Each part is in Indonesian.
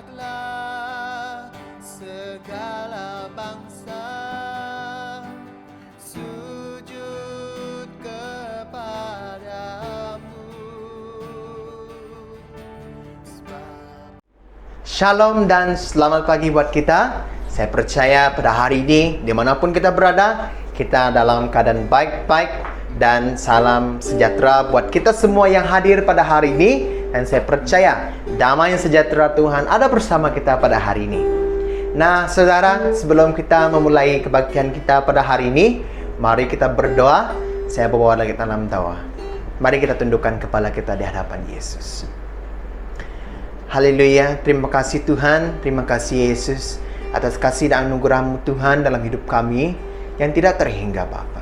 Tunduklah segala bangsa sujud kepadamu. Shalom dan selamat pagi buat kita. Saya percaya pada hari ini, dimanapun kita berada, kita dalam keadaan baik-baik, dan salam sejahtera buat kita semua yang hadir pada hari ini. Dan saya percaya damai sejahtera Tuhan ada bersama kita pada hari ini. Nah saudara, sebelum kita memulai kebaktian kita pada hari ini, mari kita berdoa. Saya bawa lagi dalam doa. Mari kita tundukkan kepala kita di hadapan Yesus. Haleluya, terima kasih Tuhan, terima kasih Yesus atas kasih dan anugerah-Mu Tuhan dalam hidup kami yang tidak terhingga Bapa.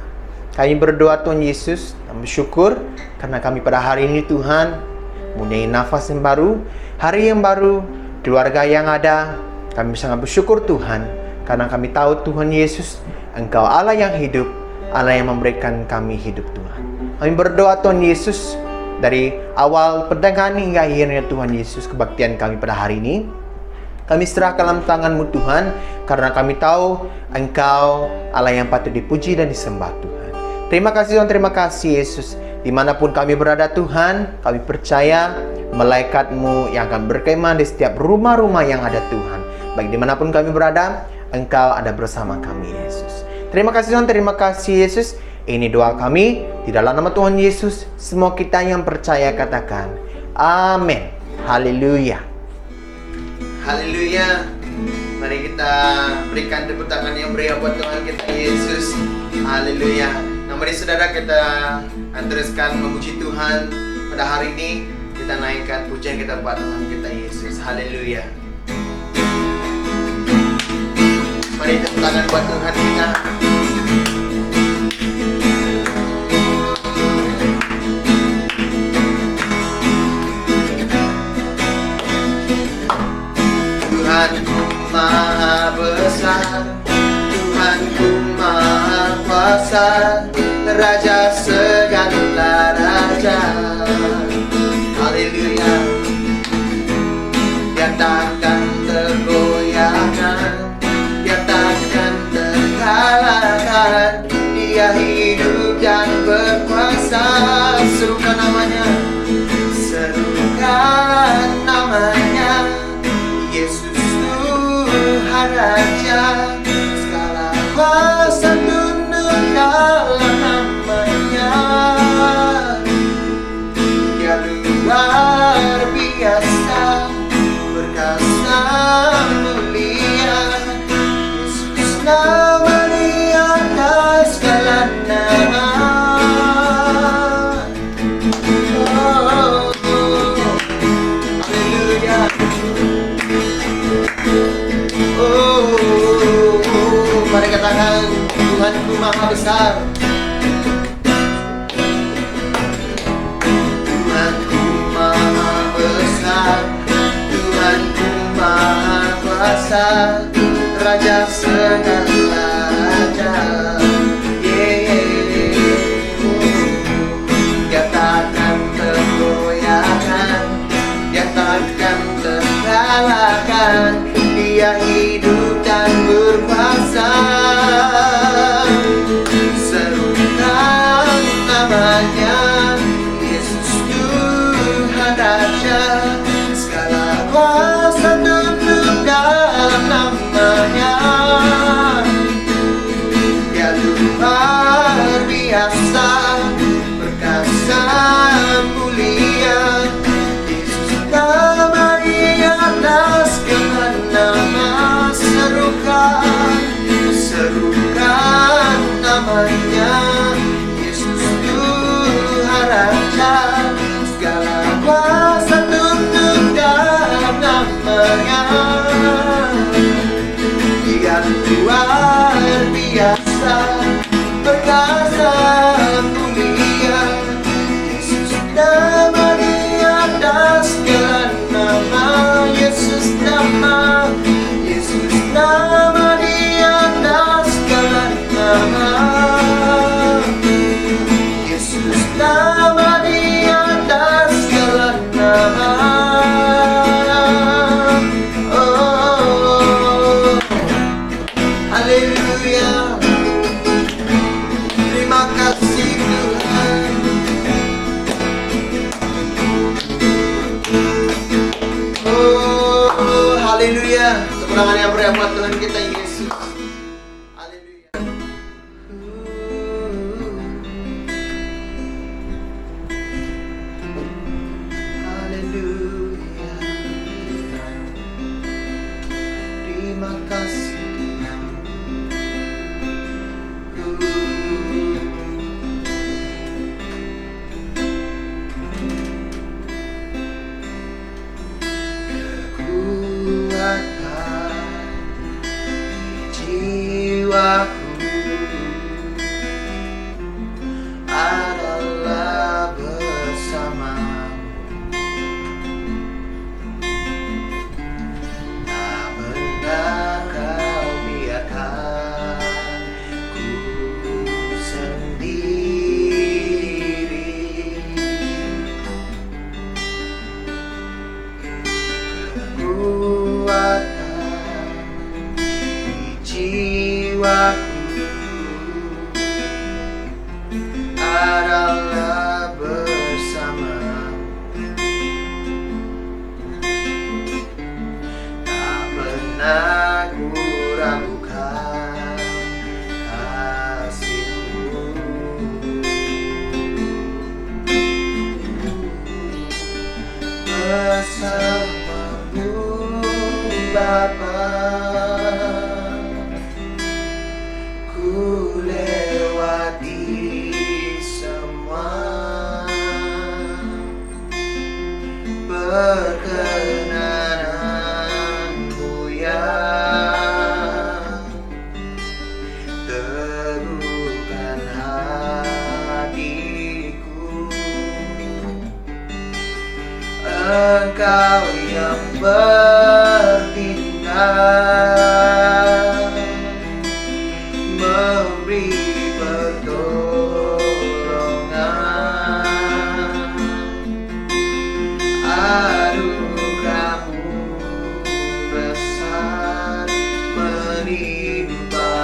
Kami berdoa Tuhan Yesus dan bersyukur karena kami pada hari ini Tuhan mempunyai nafas yang baru, hari yang baru, keluarga yang ada. Kami sangat bersyukur Tuhan karena kami tahu Tuhan Yesus, Engkau Allah yang hidup, Allah yang memberikan kami hidup Tuhan. Kami berdoa Tuhan Yesus dari awal pertengahan hingga akhirnya Tuhan Yesus, kebaktian kami pada hari ini kami serahkan dalam tangan-Mu Tuhan, karena kami tahu Engkau Allah yang patut dipuji dan disembah Tuhan. Terima kasih Tuhan, terima kasih Yesus. Dimanapun kami berada Tuhan, kami percaya malaikat-Mu yang akan berkemah di setiap rumah-rumah yang ada Tuhan. Baik dimanapun kami berada, Engkau ada bersama kami Yesus. Terima kasih Tuhan, terima kasih Yesus. Ini doa kami di dalam nama Tuhan Yesus. Semua kita yang percaya katakan amin. Haleluya. Haleluya. Mari kita berikan tepuk tangan yang meriah buat Tuhan kita Yesus. Haleluya. Nah mari saudara kita teruskan memuji Tuhan pada hari ini. Kita naikkan pujian kita buat Tuhan kita Yesus. Haleluya. Mari tepuk tangan buat Tuhan kita. Tuhanku maha besar, Tuhanku maha kuasa, Raja segala raja. Haleluya. Dia takkan tergoyahkan, Dia takkan terkalahkan. Dia hidup dan berkuasa. Serukan namanya, serukan namanya. Yesus Tuhan Raja, segala kuasa tunduk dalam namanya. Dia luar biasa, perkasa mulia. Yesus nama di atas segala nama. Mari katakan Tuhanku maha besar, Tuhanku maha besar, Tuhanku maha kuasa, Raja segala raja. Dia takkan tergoyahkan, Dia takkan terkalahkan. Dia hidup dan berkuasa. Serukan namanya, Yesus Tuhan Raja, segala kuasa tunduk dalam namanya. kekurangan yang berat buat Tuhan kita Yesus. Haleluya. Haleluya. Terima kasih. Adalah bersamamu. Tak pernah kau biarkan ku sendiri. Kekuatan di jiwaku adalah bersamamu. Tak pernah ku ragukan kasih-Mu. Bersama-Mu Bapa, ku lewati perkenanan-Mu yang teguhkan hatiku. Engkau yang bertindak, memberi pertolongan. Anugerah-Mu besar menimpa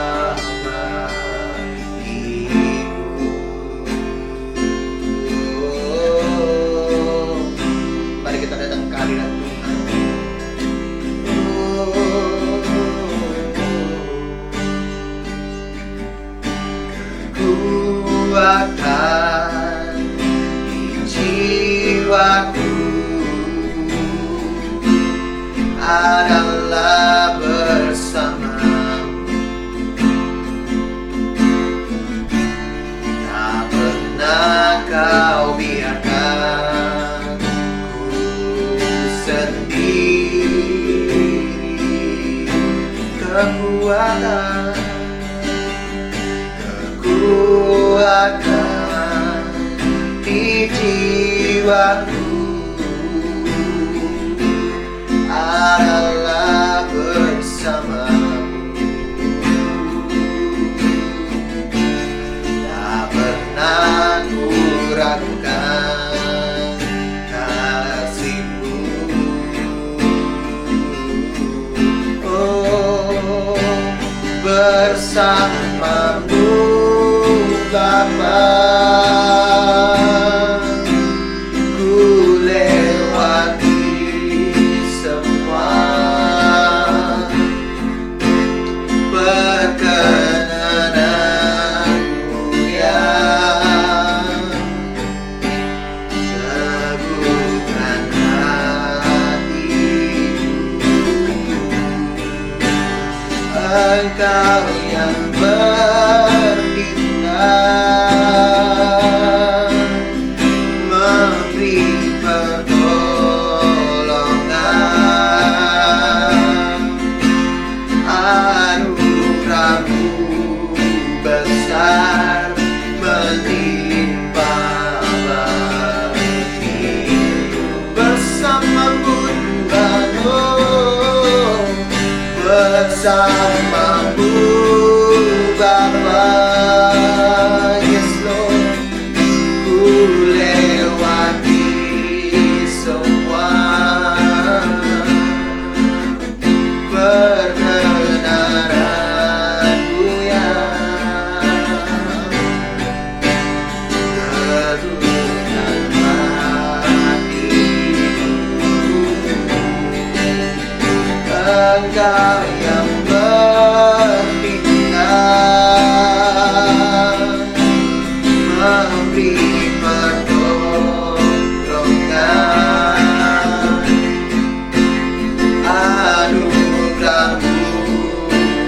bagiku. Mari kita datang ke hadirat Tuhan. Kekuatan di jiwaku adalah bersamamu. Tak pernah kau biarkan ku sendiri. Kekuatan di jiwaku adalah bersamamu. Tak pernah ku ragukan kasih-Mu. Oh, bersama-Mu Bapa, ku lewati semua perkenanan-Mu yang teguhkan hatiku. Engkau yang bertindak, memberi pertolongan. Anugerah-Mu besar menimpa bagiku. Bersama-Mu Tuhan, oh, bersama-Mu Bapa. Yes Lord, ku lewati semua perkenanan-Mu yang teguhkan hatiku. Engkau Engkau yang berikan, memberi pertolongan. Anugerah-Mu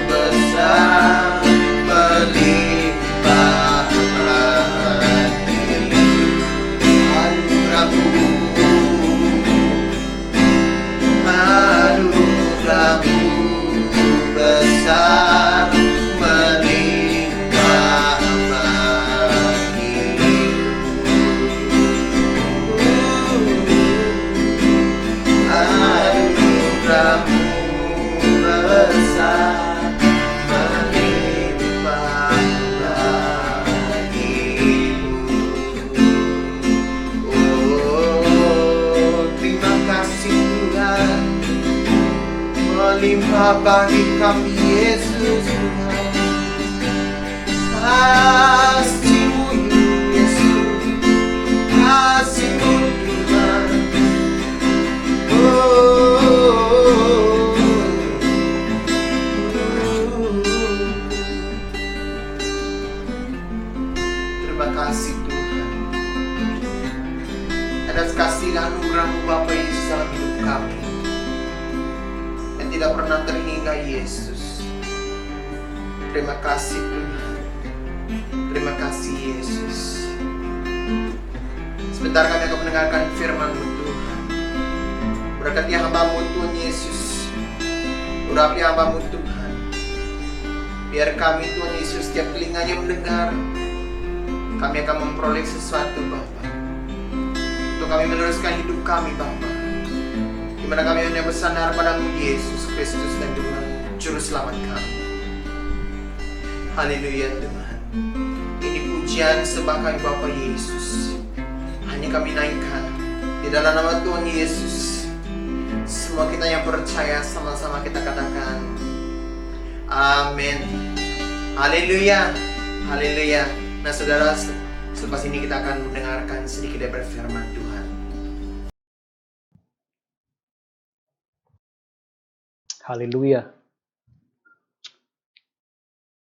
besar melimpah hati. Anugerah-Mu besar melimpah bagiku. Anugerah-Mu besar melimpah bagiku. Oh, terima kasih Tuhan, melimpah bagi kami Yesus Tuhan. Kasih-Mu Yesus, kasih-Mu Tuhan. Terima kasih Tuhan atas kasih dan anugerah-Mu Bapa Yesus dalam hidup kami yang tidak pernah terhingga Yesus. Terima kasih Tuhan. Terima kasih Yesus. Sebentar kami akan mendengarkan firman-Mu Tuhan. Berkati hamba-Mu Tuhan Yesus. Urapi hamba-Mu Tuhan. Biar kami Tuhan Yesus setiap telinganya mendengar, kami akan memperoleh sesuatu Bapa, untuk kami meneruskan hidup kami Bapa, di mana kami hanya bersandar padamu Yesus Kristus dan Tuhan Juru Selamat kami. Haleluya Tuhan. Ini pujian sembah kami Bapa Yesus, hanya kami naikkan di dalam nama Tuhan Yesus. Semua kita yang percaya sama-sama kita katakan amin. Haleluya. Haleluya. Nah saudara, selepas ini kita akan mendengarkan sedikit dari firman Tuhan. Haleluya.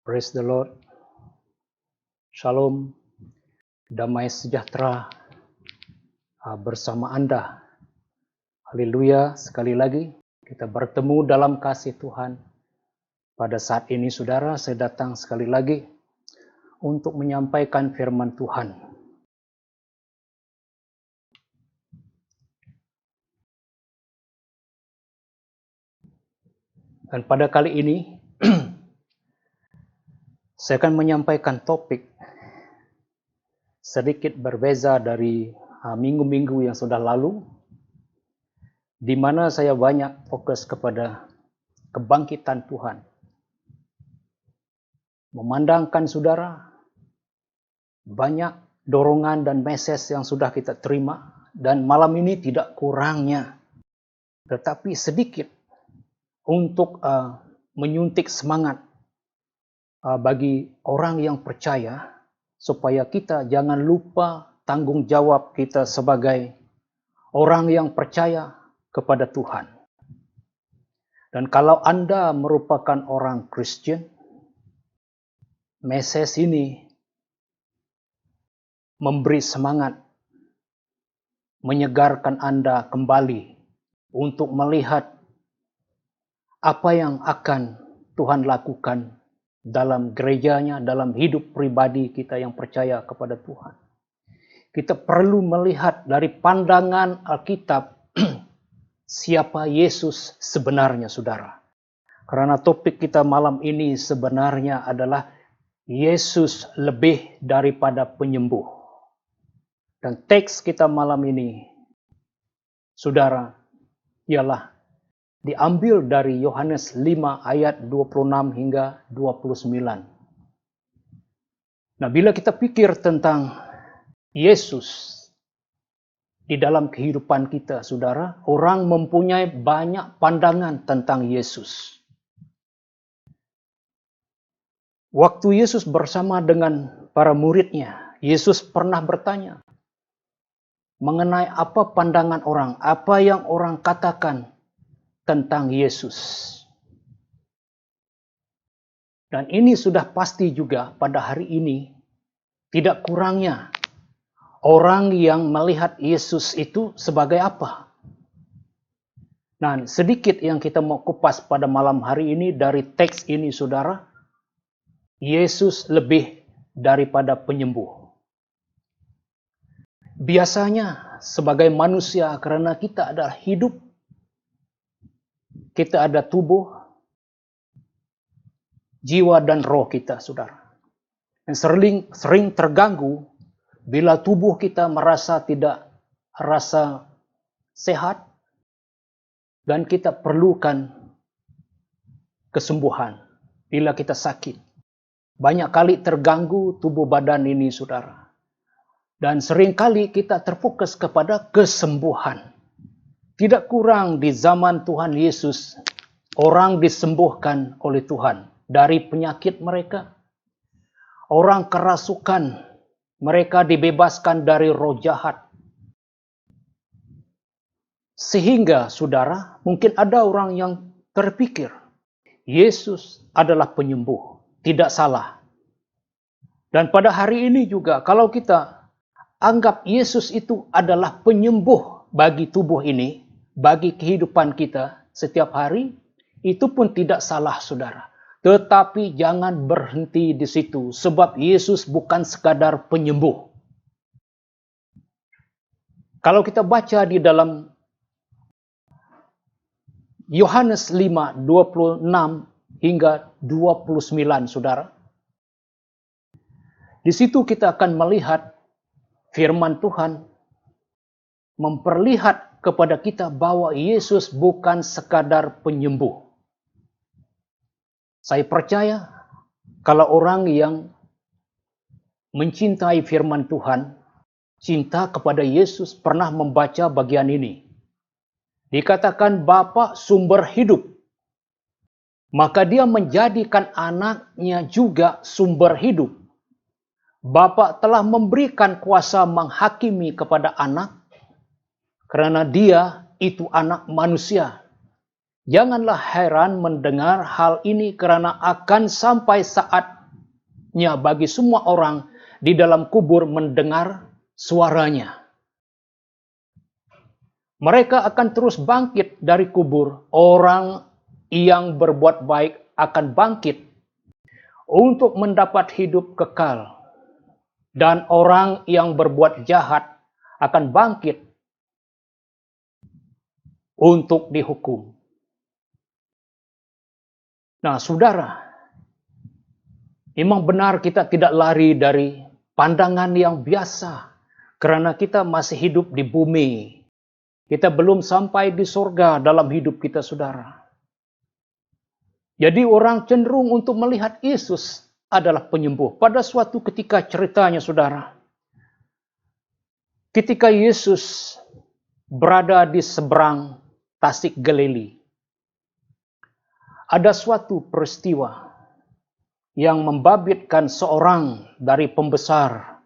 Praise the Lord. Shalom. Damai sejahtera bersama Anda. Haleluya. Sekali lagi kita bertemu dalam kasih Tuhan. Pada saat ini saudara, saya datang sekali lagi untuk menyampaikan firman Tuhan. Dan pada kali ini saya akan menyampaikan topik sedikit berbeza dari minggu-minggu yang sudah lalu, di mana saya banyak fokus kepada kebangkitan Tuhan. Memandangkan saudara, banyak dorongan dan message yang sudah kita terima, dan malam ini tidak kurangnya, tetapi sedikit untuk menyuntik semangat bagi orang yang percaya, supaya kita jangan lupa tanggung jawab kita sebagai orang yang percaya kepada Tuhan. Dan kalau Anda merupakan orang Kristen, message ini memberi semangat, menyegarkan Anda kembali untuk melihat apa yang akan Tuhan lakukan dalam gerejanya, dalam hidup pribadi kita yang percaya kepada Tuhan. Kita perlu melihat dari pandangan Alkitab siapa Yesus sebenarnya, saudara. Karena topik kita malam ini sebenarnya adalah Yesus lebih daripada penyembuh. Dan teks kita malam ini, saudara, ialah diambil dari Yohanes 5 ayat 26 hingga 29. Nah, bila kita pikir tentang Yesus di dalam kehidupan kita, saudara, orang mempunyai banyak pandangan tentang Yesus. Waktu Yesus bersama dengan para muridnya, Yesus pernah bertanya mengenai apa pandangan orang, apa yang orang katakan tentang Yesus. Dan ini sudah pasti juga pada hari ini, tidak kurangnya orang yang melihat Yesus itu sebagai apa? Nah, sedikit yang kita mau kupas pada malam hari ini dari teks ini, saudara. Yesus lebih daripada penyembuh. Biasanya sebagai manusia, karena kita adalah hidup, kita ada tubuh, jiwa dan roh kita, saudara. Dan sering terganggu bila tubuh kita merasa tidak rasa sehat dan kita perlukan kesembuhan bila kita sakit. Banyak kali terganggu tubuh badan ini, saudara. Dan seringkali kita terfokus kepada kesembuhan. Tidak kurang di zaman Tuhan Yesus, orang disembuhkan oleh Tuhan dari penyakit mereka. Orang kerasukan, mereka dibebaskan dari roh jahat. Sehingga, saudara, mungkin ada orang yang terpikir, Yesus adalah penyembuh. Tidak salah. Dan pada hari ini juga, kalau kita anggap Yesus itu adalah penyembuh bagi tubuh ini, bagi kehidupan kita setiap hari, itu pun tidak salah, saudara. Tetapi jangan berhenti di situ, sebab Yesus bukan sekadar penyembuh. Kalau kita baca di dalam Yohanes 5, 26 hingga 29, saudara. Di situ kita akan melihat firman Tuhan memperlihat kepada kita bahwa Yesus bukan sekadar penyembuh. Saya percaya kalau orang yang mencintai firman Tuhan, cinta kepada Yesus, pernah membaca bagian ini. Dikatakan Bapa sumber hidup, maka dia menjadikan anaknya juga sumber hidup. Bapa telah memberikan kuasa menghakimi kepada anak, karena dia itu anak manusia. Janganlah heran mendengar hal ini, karena akan sampai saatnya bagi semua orang di dalam kubur mendengar suaranya. Mereka akan terus bangkit dari kubur. Orang yang berbuat baik akan bangkit untuk mendapat hidup kekal. Dan orang yang berbuat jahat akan bangkit untuk dihukum. Nah, saudara, memang benar kita tidak lari dari pandangan yang biasa. Karena kita masih hidup di bumi. Kita belum sampai di surga dalam hidup kita, saudara. Jadi orang cenderung untuk melihat Yesus adalah penyembuh. Pada suatu ketika ceritanya, saudara, ketika Yesus berada di seberang Tasik Galili, ada suatu peristiwa yang membabitkan seorang dari pembesar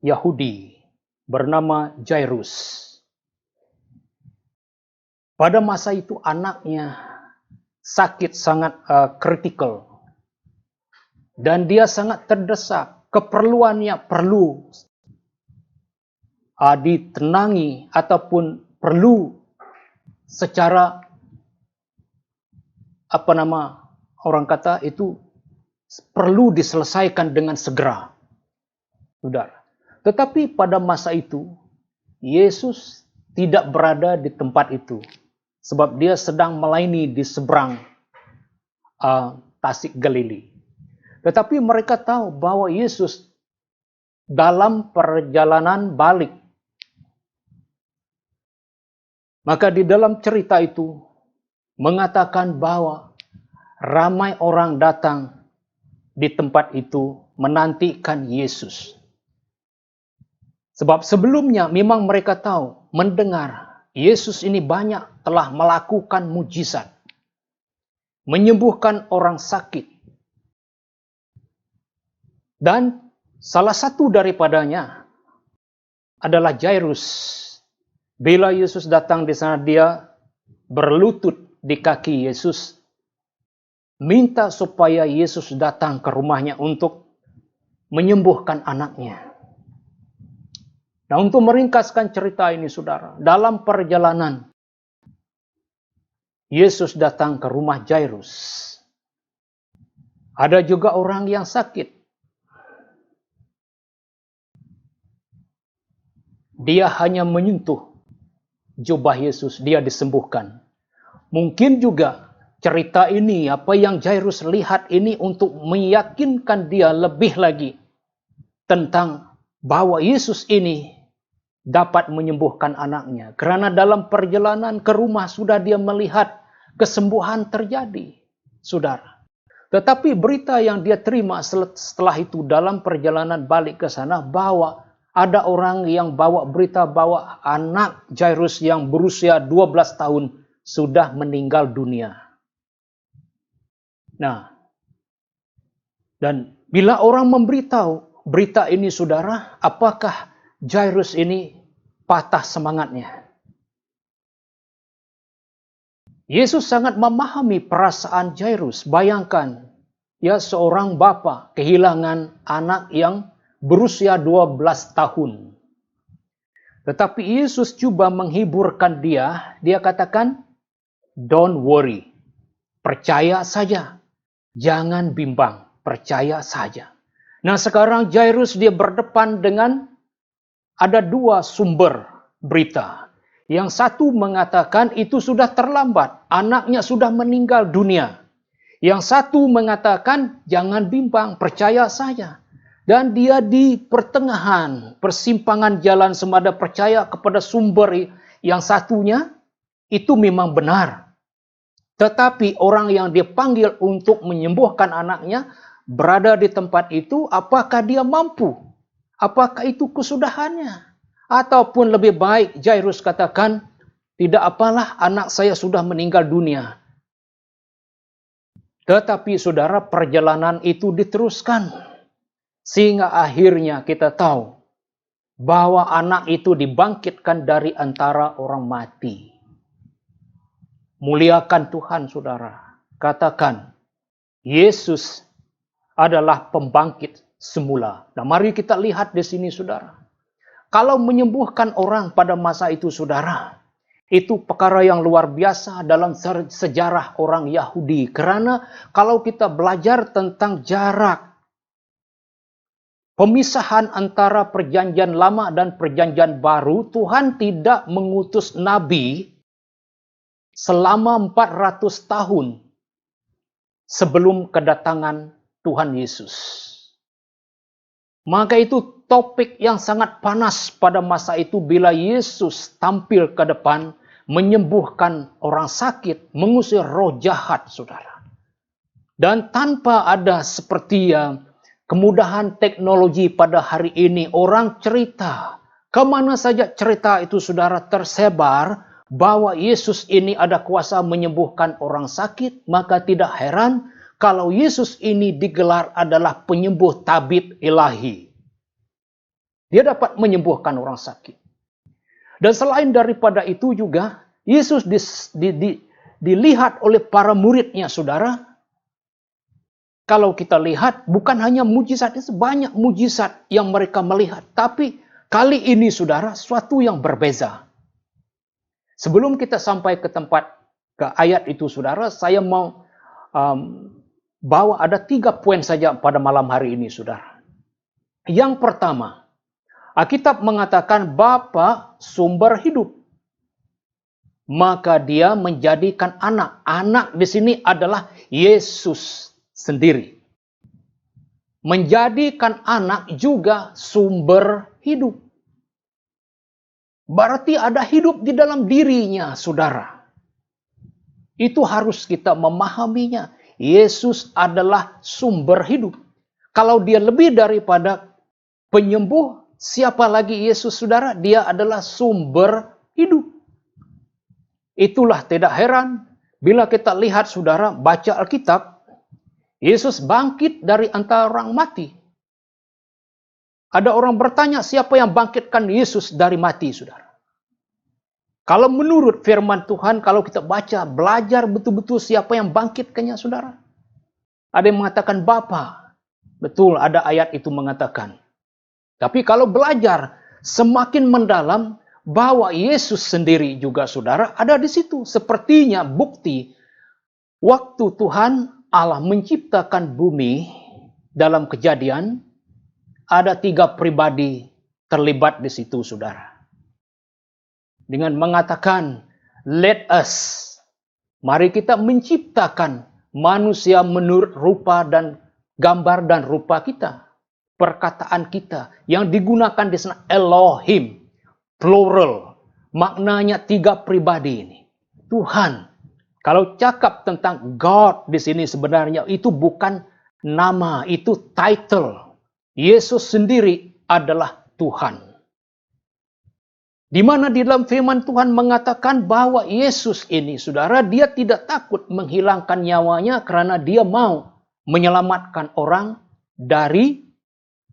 Yahudi bernama Jairus. Pada masa itu anaknya sakit sangat kritikal. Dan dia sangat terdesak. Keperluannya perlu ditenangi ataupun perlu secara orang kata itu perlu diselesaikan dengan segera. Saudara. Tetapi pada masa itu Yesus tidak berada di tempat itu. Sebab dia sedang melayani di seberang Tasik Galili. Tetapi mereka tahu bahwa Yesus dalam perjalanan balik. Maka di dalam cerita itu mengatakan bahwa ramai orang datang di tempat itu menantikan Yesus. Sebab sebelumnya memang mereka tahu, mendengar Yesus ini banyak telah melakukan mujizat. Menyembuhkan orang sakit. Dan salah satu daripadanya adalah Jairus. Bila Yesus datang di sana, dia berlutut di kaki Yesus. minta supaya Yesus datang ke rumahnya untuk menyembuhkan anaknya. Nah, untuk meringkaskan cerita ini, saudara, dalam perjalanan Yesus datang ke rumah Jairus. Ada juga orang yang sakit. Dia hanya menyentuh jubah Yesus, dia disembuhkan. Mungkin juga cerita ini, apa yang Jairus lihat ini untuk meyakinkan dia lebih lagi tentang bahwa Yesus ini dapat menyembuhkan anaknya. Karena dalam perjalanan ke rumah sudah dia melihat kesembuhan terjadi, saudara. Tetapi berita yang dia terima setelah itu dalam perjalanan balik ke sana, bahwa ada orang yang bawa berita bahwa anak Jairus yang berusia 12 tahun sudah meninggal dunia. Nah, dan bila orang memberitahu berita ini, saudara, apakah Jairus ini patah semangatnya? Yesus sangat memahami perasaan Jairus. Bayangkan, ya, seorang bapa kehilangan anak yang berusia 12 tahun. Tetapi Yesus coba menghiburkan dia. Dia katakan, "Don't worry. Percaya saja. Jangan bimbang. Percaya saja." Nah, sekarang Jairus dia berdepan dengan ada dua sumber berita. Yang satu mengatakan itu sudah terlambat, anaknya sudah meninggal dunia. Yang satu mengatakan jangan bimbang, percaya saja. Dan dia di pertengahan persimpangan jalan semada percaya kepada sumber yang satunya itu memang benar. Tetapi orang yang dipanggil untuk menyembuhkan anaknya berada di tempat itu, apakah dia mampu? Apakah itu kesudahannya? Ataupun lebih baik Jairus katakan, tidak apalah, anak saya sudah meninggal dunia. Tetapi saudara, perjalanan itu diteruskan. Sehingga akhirnya kita tahu bahwa anak itu dibangkitkan dari antara orang mati. Muliakan Tuhan, saudara. Katakan, Yesus adalah pembangkit semula. Nah, mari kita lihat di sini, saudara. Kalau menyembuhkan orang pada masa itu, saudara, itu perkara yang luar biasa dalam sejarah orang Yahudi. Karena kalau kita belajar tentang jarak pemisahan antara perjanjian lama dan perjanjian baru, Tuhan tidak mengutus nabi selama 400 tahun sebelum kedatangan Tuhan Yesus. Maka itu topik yang sangat panas pada masa itu bila Yesus tampil ke depan menyembuhkan orang sakit, mengusir roh jahat, saudara. Dan tanpa ada seperti yang kemudahan teknologi pada hari ini, orang cerita, kemana saja cerita itu, saudara, tersebar bahwa Yesus ini ada kuasa menyembuhkan orang sakit, maka tidak heran kalau Yesus ini digelar adalah penyembuh tabib ilahi. Dia dapat menyembuhkan orang sakit. Dan selain daripada itu juga, Yesus dilihat oleh para muridnya, saudara. Kalau kita lihat, bukan hanya mujizat, banyak mujizat yang mereka melihat. Tapi kali ini, saudara, suatu yang berbeza. Sebelum kita sampai ke ayat itu, saudara, saya mau bahwa ada 3 poin saja pada malam hari ini, saudara. Yang pertama, Alkitab mengatakan Bapa sumber hidup. Maka dia menjadikan anak. Anak di sini adalah Yesus sendiri. Menjadikan anak juga sumber hidup. Berarti ada hidup di dalam dirinya, saudara. Itu harus kita memahaminya. Yesus adalah sumber hidup. Kalau dia lebih daripada penyembuh, siapa lagi Yesus, saudara? Dia adalah sumber hidup. Itulah tidak heran bila kita lihat, saudara, baca Alkitab, Yesus bangkit dari antara orang mati. Ada orang bertanya, siapa yang bangkitkan Yesus dari mati, saudara? Kalau menurut firman Tuhan, kalau kita baca, belajar betul-betul siapa yang bangkitkannya, saudara. Ada yang mengatakan Bapa. Betul, ada ayat itu mengatakan. Tapi kalau belajar semakin mendalam bahwa Yesus sendiri juga saudara ada di situ. Sepertinya bukti waktu Tuhan Allah menciptakan bumi dalam Kejadian, ada 3 pribadi terlibat di situ saudara. Dengan mengatakan, let us, mari kita menciptakan manusia menurut rupa dan gambar dan rupa kita. Perkataan kita yang digunakan di sana Elohim, plural, maknanya 3 pribadi ini. Tuhan, kalau cakap tentang God di sini sebenarnya itu bukan nama, itu title. Yesus sendiri adalah Tuhan. Di mana di dalam firman Tuhan mengatakan bahwa Yesus ini, saudara, dia tidak takut menghilangkan nyawanya karena dia mau menyelamatkan orang dari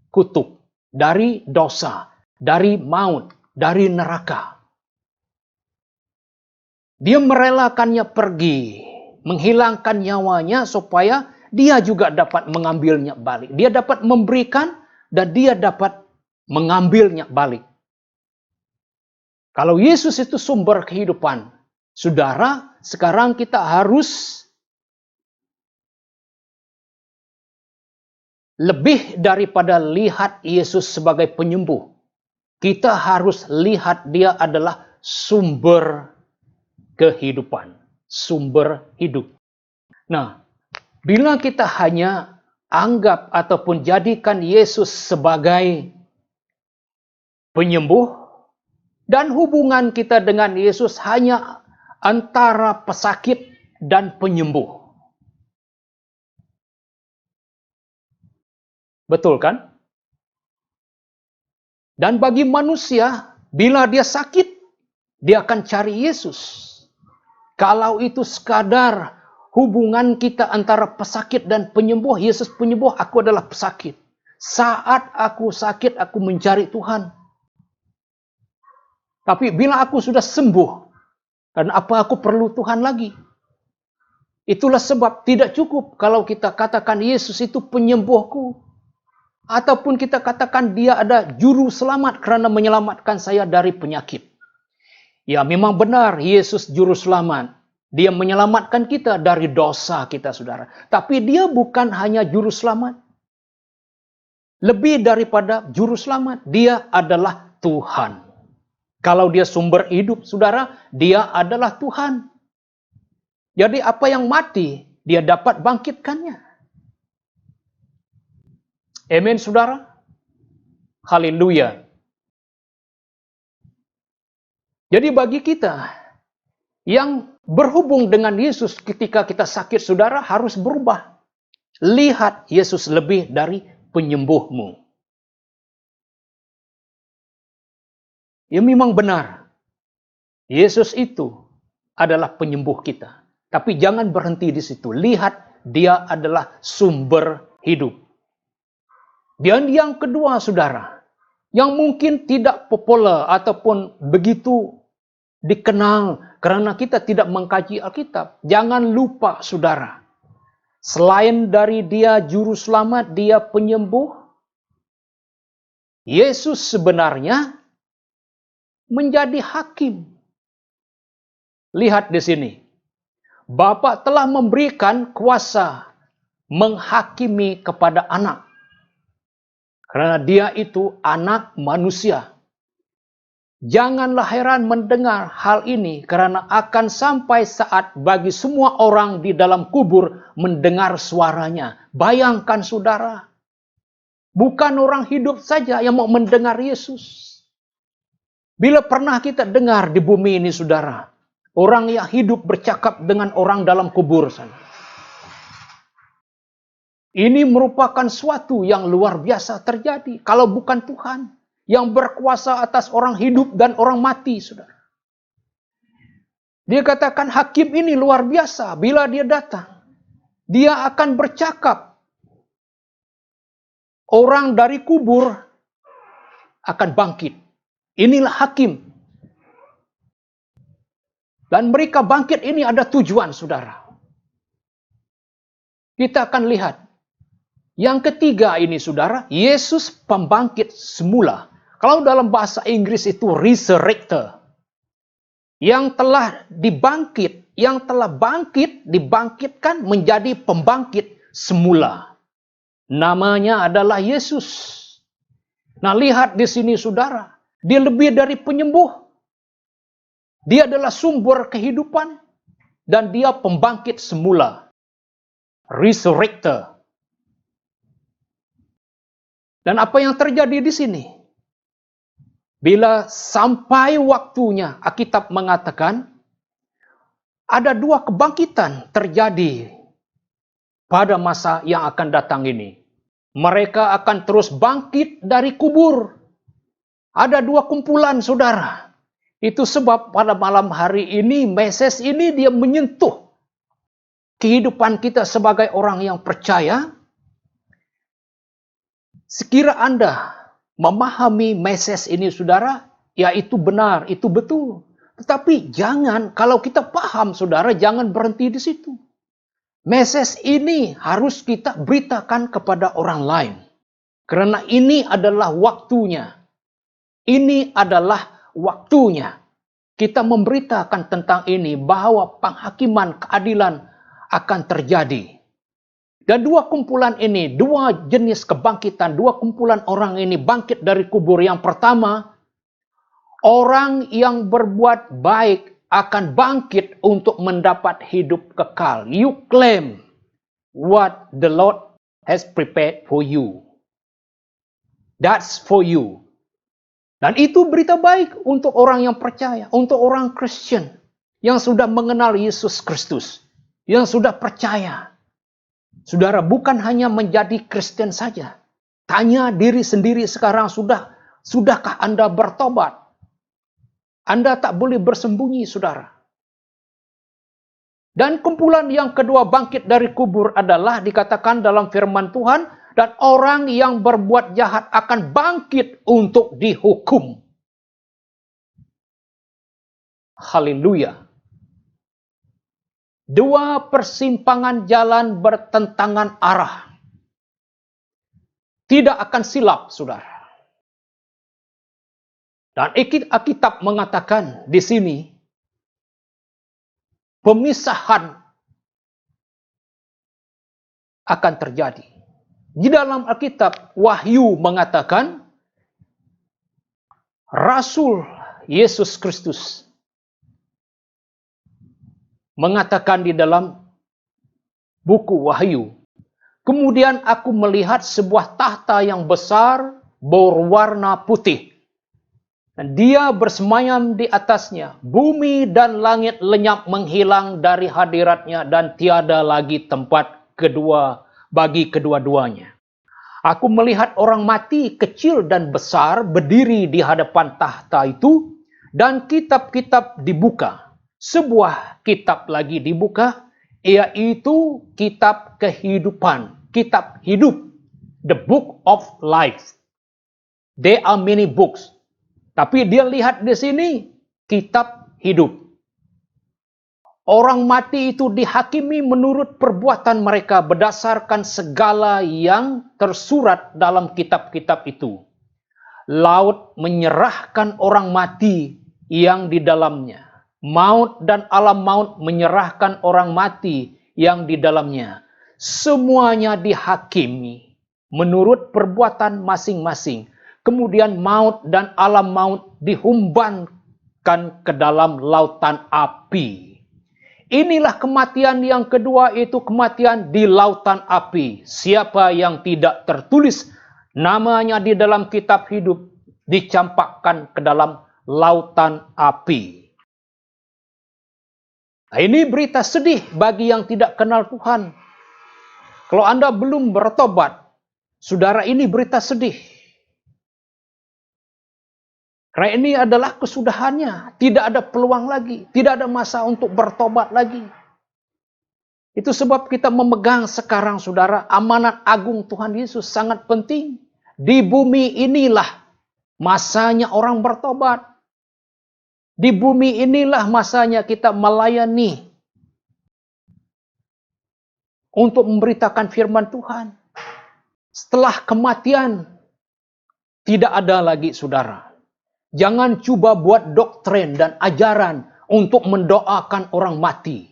kutuk, dari dosa, dari maut, dari neraka. Dia merelakannya pergi, menghilangkan nyawanya supaya dia juga dapat mengambilnya balik. Dia dapat memberikan dan dia dapat mengambilnya balik. Kalau Yesus itu sumber kehidupan, saudara, sekarang kita harus lebih daripada lihat Yesus sebagai penyembuh. Kita harus lihat dia adalah sumber kehidupan, sumber hidup. Nah, bila kita hanya anggap ataupun jadikan Yesus sebagai penyembuh, dan hubungan kita dengan Yesus hanya antara pesakit dan penyembuh. Betul kan? Dan bagi manusia, bila dia sakit, dia akan cari Yesus. Kalau itu sekadar hubungan kita antara pesakit dan penyembuh, Yesus penyembuh, aku adalah pesakit. Saat aku sakit, aku mencari Tuhan. Tapi bila aku sudah sembuh, dan apa aku perlu Tuhan lagi? Itulah sebab tidak cukup kalau kita katakan Yesus itu penyembuhku. Ataupun kita katakan dia ada juru selamat karena menyelamatkan saya dari penyakit. Ya memang benar Yesus juru selamat. Dia menyelamatkan kita dari dosa kita saudara. Tapi dia bukan hanya juru selamat. Lebih daripada juru selamat, dia adalah Tuhan. Kalau dia sumber hidup, saudara, dia adalah Tuhan. Jadi apa yang mati, dia dapat bangkitkannya. Amin, saudara. Haleluya. Jadi bagi kita yang berhubung dengan Yesus ketika kita sakit, saudara, harus berubah. Lihat Yesus lebih dari penyembuhmu. Ya memang benar. Yesus itu adalah penyembuh kita. Tapi jangan berhenti di situ. Lihat dia adalah sumber hidup. Dan yang kedua saudara, yang mungkin tidak populer ataupun begitu dikenal karena kita tidak mengkaji Alkitab. Jangan lupa saudara, selain dari dia juru selamat, dia penyembuh, Yesus sebenarnya menjadi hakim. Lihat di sini. Bapa telah memberikan kuasa menghakimi kepada anak. Karena dia itu anak manusia. Janganlah heran mendengar hal ini karena akan sampai saat bagi semua orang di dalam kubur mendengar suaranya. Bayangkan saudara. Bukan orang hidup saja yang mau mendengar Yesus. Bila pernah kita dengar di bumi ini saudara, orang yang hidup bercakap dengan orang dalam kubur sana. Ini merupakan suatu yang luar biasa terjadi. Kalau bukan Tuhan yang berkuasa atas orang hidup dan orang mati, saudara. Dia katakan hakim ini luar biasa. Bila dia datang, dia akan bercakap. Orang dari kubur akan bangkit. Inilah hakim. Dan mereka bangkit ini ada tujuan, saudara. kita akan lihat. Yang ketiga ini saudara, Yesus pembangkit semula. Kalau dalam bahasa Inggris itu resurrector. Yang telah bangkit, dibangkitkan menjadi pembangkit semula. Namanya adalah Yesus. Nah, lihat di sini saudara, dia lebih dari penyembuh. Dia adalah sumber kehidupan dan dia pembangkit semula. Resurrector. Dan apa yang terjadi di sini? Bila sampai waktunya, Alkitab mengatakan ada dua kebangkitan terjadi pada masa yang akan datang ini. Mereka akan terus bangkit dari kubur. Ada dua kumpulan saudara. Itu sebab pada malam hari ini, message ini dia menyentuh kehidupan kita sebagai orang yang percaya. Sekira Anda memahami message ini saudara, ya itu benar, itu betul. Tetapi jangan, kalau kita paham saudara, jangan berhenti di situ. Message ini harus kita beritakan kepada orang lain. Karena ini adalah waktunya. Ini adalah waktunya. Kita memberitakan tentang ini bahwa penghakiman keadilan akan terjadi. Dan dua kumpulan ini, dua jenis kebangkitan, dua kumpulan orang ini bangkit dari kubur. Yang pertama, orang yang berbuat baik akan bangkit untuk mendapat hidup kekal. You claim what the Lord has prepared for you. That's for you. Dan itu berita baik untuk orang yang percaya, untuk orang Kristen yang sudah mengenal Yesus Kristus, yang sudah percaya. Saudara, bukan hanya menjadi Kristen saja. Tanya diri sendiri sekarang, sudahkah Anda bertobat? Anda tak boleh bersembunyi, saudara. Dan kumpulan yang kedua bangkit dari kubur adalah dikatakan dalam firman Tuhan, dan orang yang berbuat jahat akan bangkit untuk dihukum. Haleluya. Dua persimpangan jalan bertentangan arah. Tidak akan silap, saudara. Dan Alkitab mengatakan di sini, pemisahan akan terjadi. Di dalam Alkitab, Wahyu mengatakan, Rasul Yesus Kristus mengatakan di dalam buku Wahyu, kemudian aku melihat sebuah tahta yang besar berwarna putih. Dan dia bersemayam di atasnya. Bumi dan langit lenyap menghilang dari hadiratnya dan tiada lagi tempat kedua bagi kedua-duanya. Aku melihat orang mati kecil dan besar berdiri di hadapan tahta itu dan kitab-kitab dibuka. Sebuah kitab lagi dibuka, yaitu kitab kehidupan, kitab hidup, the book of life. There are many books, tapi dia lihat di sini kitab hidup. Orang mati itu dihakimi menurut perbuatan mereka berdasarkan segala yang tersurat dalam kitab-kitab itu. Laut menyerahkan orang mati yang di dalamnya. Maut dan alam maut menyerahkan orang mati yang di dalamnya. Semuanya dihakimi menurut perbuatan masing-masing. Kemudian maut dan alam maut dihumbankan ke dalam lautan api. Inilah kematian yang kedua, itu kematian di lautan api. Siapa yang tidak tertulis namanya di dalam kitab hidup dicampakkan ke dalam lautan api. Nah, ini berita sedih bagi yang tidak kenal Tuhan. Kalau Anda belum bertobat, saudara, ini berita sedih. Karena ini adalah kesudahannya. Tidak ada peluang lagi. Tidak ada masa untuk bertobat lagi. Itu sebab kita memegang sekarang, saudara, amanat agung Tuhan Yesus sangat penting. Di bumi inilah masanya orang bertobat. Di bumi inilah masanya kita melayani untuk memberitakan firman Tuhan. Setelah kematian, tidak ada lagi saudara. Jangan coba buat doktrin dan ajaran untuk mendoakan orang mati.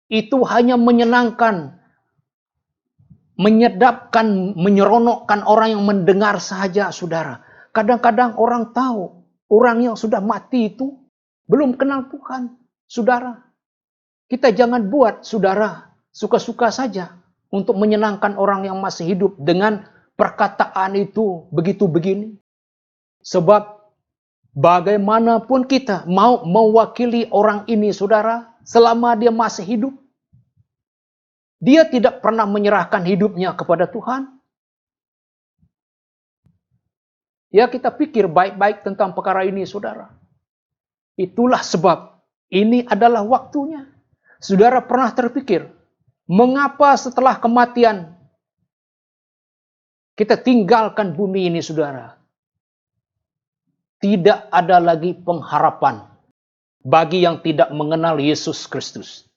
Itu hanya menyenangkan, menyedapkan, menyeronokkan orang yang mendengar saja, saudara. Kadang-kadang orang tahu, orang yang sudah mati itu belum kenal Tuhan, saudara. Kita jangan buat, saudara, suka-suka saja untuk menyenangkan orang yang masih hidup dengan perkataan itu begitu begini. Sebab bagaimanapun kita mau mewakili orang ini, saudara, selama dia masih hidup, dia tidak pernah menyerahkan hidupnya kepada Tuhan. Ya, kita pikir baik-baik tentang perkara ini, saudara. Itulah sebab ini adalah waktunya. Saudara pernah terpikir, mengapa setelah kematian kita tinggalkan bumi ini, saudara? Tidak ada lagi pengharapan bagi yang tidak mengenal Yesus Kristus.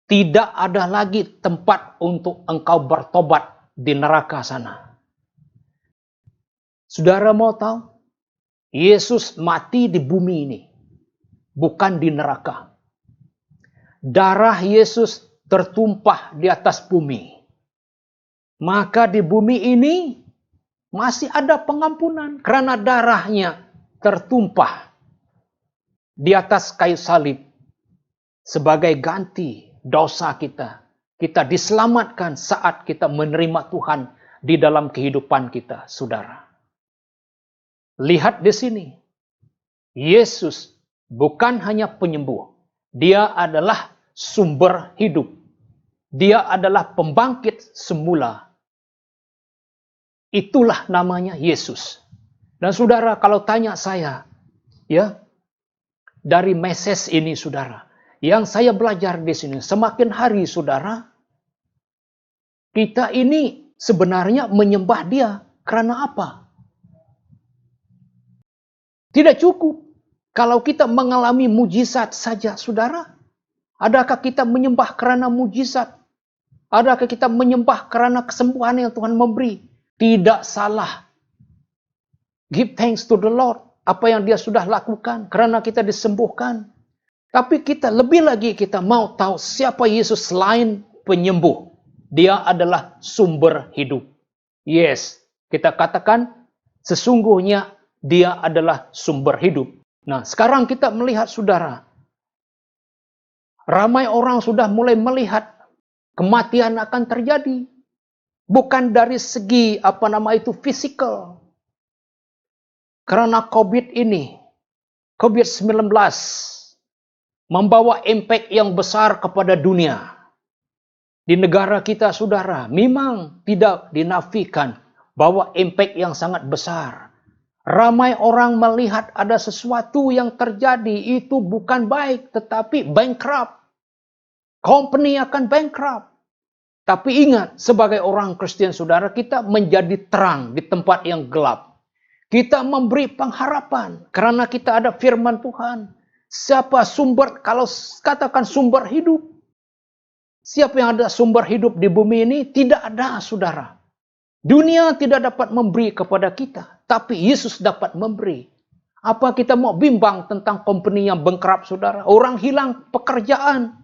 Tidak ada lagi tempat untuk engkau bertobat di neraka sana. Saudara mau tahu? Yesus mati di bumi ini, bukan di neraka. Darah Yesus tertumpah di atas bumi. Maka di bumi ini masih ada pengampunan karena darahnya tertumpah di atas kayu salib sebagai ganti dosa kita. Kita diselamatkan saat kita menerima Tuhan di dalam kehidupan kita, saudara. Lihat di sini. Yesus bukan hanya penyembuh. Dia adalah sumber hidup. Dia adalah pembangkit semula. Itulah namanya Yesus. Dan saudara, kalau tanya saya, ya, dari message ini, saudara, yang saya belajar di sini, semakin hari, saudara, kita ini sebenarnya menyembah Dia karena apa? Tidak cukup kalau kita mengalami mujizat saja, saudara. Adakah kita menyembah karena mujizat? Adakah kita menyembah karena kesembuhan yang Tuhan memberi? Tidak salah. Give thanks to the Lord. Apa yang Dia sudah lakukan karena kita disembuhkan. Tapi kita lebih lagi kita mau tahu siapa Yesus selain penyembuh. Dia adalah sumber hidup. Yes, kita katakan sesungguhnya Dia adalah sumber hidup. Nah, sekarang kita melihat, saudara, ramai orang sudah mulai melihat kematian akan terjadi. Bukan dari segi fisikal. Karena COVID ini, COVID-19 membawa impact yang besar kepada dunia. Di negara kita, saudara, memang tidak dinafikan bahwa impact yang sangat besar. Ramai orang melihat ada sesuatu yang terjadi itu bukan baik, tetapi bankrupt. Company akan bankrupt. Tapi ingat, sebagai orang Kristen, saudara, kita menjadi terang di tempat yang gelap. Kita memberi pengharapan karena kita ada firman Tuhan. Siapa sumber, kalau katakan sumber hidup. Siapa yang ada sumber hidup di bumi ini? Tidak ada, saudara. Dunia tidak dapat memberi kepada kita, tapi Yesus dapat memberi. Apa kita mau bimbang tentang company yang bankrupt, saudara? Orang hilang pekerjaan.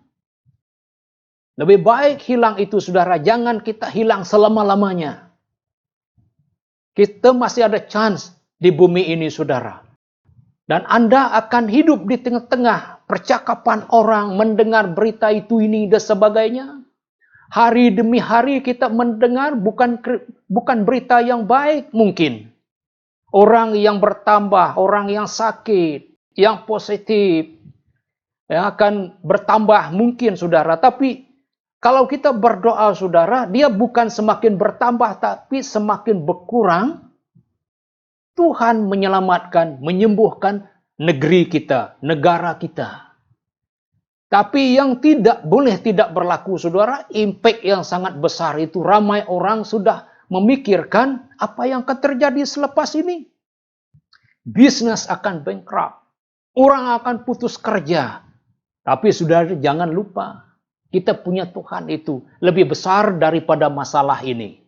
Lebih baik hilang itu, saudara. Jangan kita hilang selama-lamanya. Kita masih ada chance di bumi ini, saudara. Dan Anda akan hidup di tengah-tengah percakapan orang, mendengar berita itu, ini, dan sebagainya. Hari demi hari kita mendengar bukan berita yang baik mungkin. Orang yang bertambah, orang yang sakit, yang positif, yang akan bertambah mungkin, saudara. Tapi kalau kita berdoa, saudara, dia bukan semakin bertambah, tapi semakin berkurang. Tuhan menyelamatkan, menyembuhkan negeri kita, negara kita. Tapi yang tidak boleh tidak berlaku, saudara, impact yang sangat besar itu. Ramai orang sudah memikirkan apa yang akan terjadi selepas ini. Bisnis akan bankrupt. Orang akan putus kerja. Tapi saudara jangan lupa, kita punya Tuhan itu lebih besar daripada masalah ini.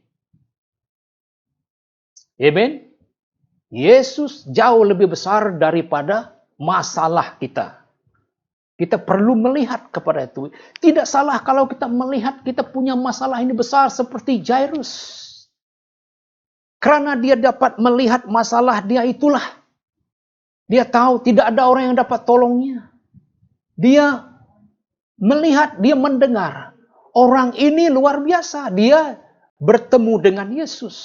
Amen. Yesus jauh lebih besar daripada masalah kita. Kita perlu melihat kepada itu. Tidak salah kalau kita melihat kita punya masalah ini besar seperti Jairus. Karena dia dapat melihat masalah dia itulah. Dia tahu tidak ada orang yang dapat tolongnya. Dia melihat, dia mendengar. Orang ini luar biasa. Dia bertemu dengan Yesus.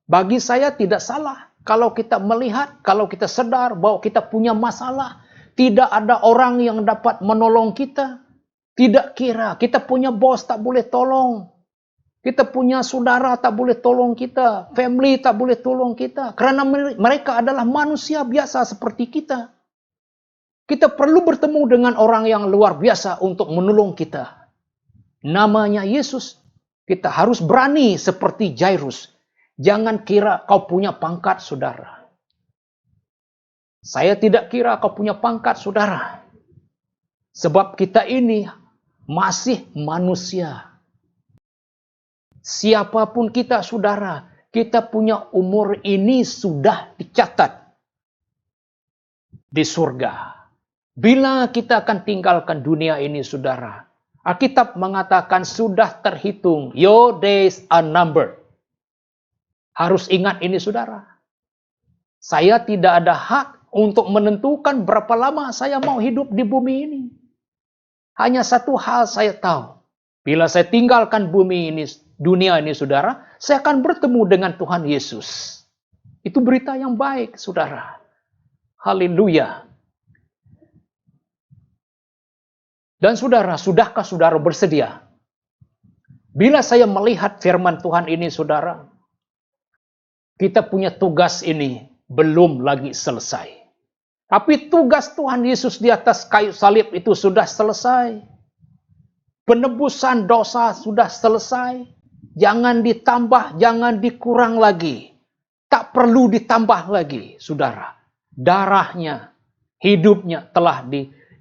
Bagi saya tidak salah. Kalau kita melihat, kalau kita sadar bahwa kita punya masalah. Tidak ada orang yang dapat menolong kita. Tidak kira kita punya bos tak boleh tolong. Kita punya saudara tak boleh tolong kita. Family tak boleh tolong kita. Karena mereka adalah manusia biasa seperti kita. Kita perlu bertemu dengan orang yang luar biasa untuk menolong kita. Namanya Yesus. Kita harus berani seperti Jairus. Jangan kira kau punya pangkat, saudara. Saya tidak kira kau punya pangkat, saudara. Sebab kita ini masih manusia. Siapapun kita, saudara, kita punya umur ini sudah dicatat di surga. Bila kita akan tinggalkan dunia ini, saudara, Alkitab mengatakan sudah terhitung. Your days are numbered. Harus ingat ini, saudara. Saya tidak ada hak untuk menentukan berapa lama saya mau hidup di bumi ini. Hanya satu hal saya tahu. Bila saya tinggalkan bumi ini, dunia ini, saudara, saya akan bertemu dengan Tuhan Yesus. Itu berita yang baik, saudara. Haleluya. Dan saudara, sudahkah saudara bersedia? Bila saya melihat firman Tuhan ini, saudara, kita punya tugas ini belum lagi selesai. Tapi tugas Tuhan Yesus di atas kayu salib itu sudah selesai. Penebusan dosa sudah selesai. Jangan ditambah, jangan dikurang lagi. Tak perlu ditambah lagi, saudara. Darahnya, hidupnya telah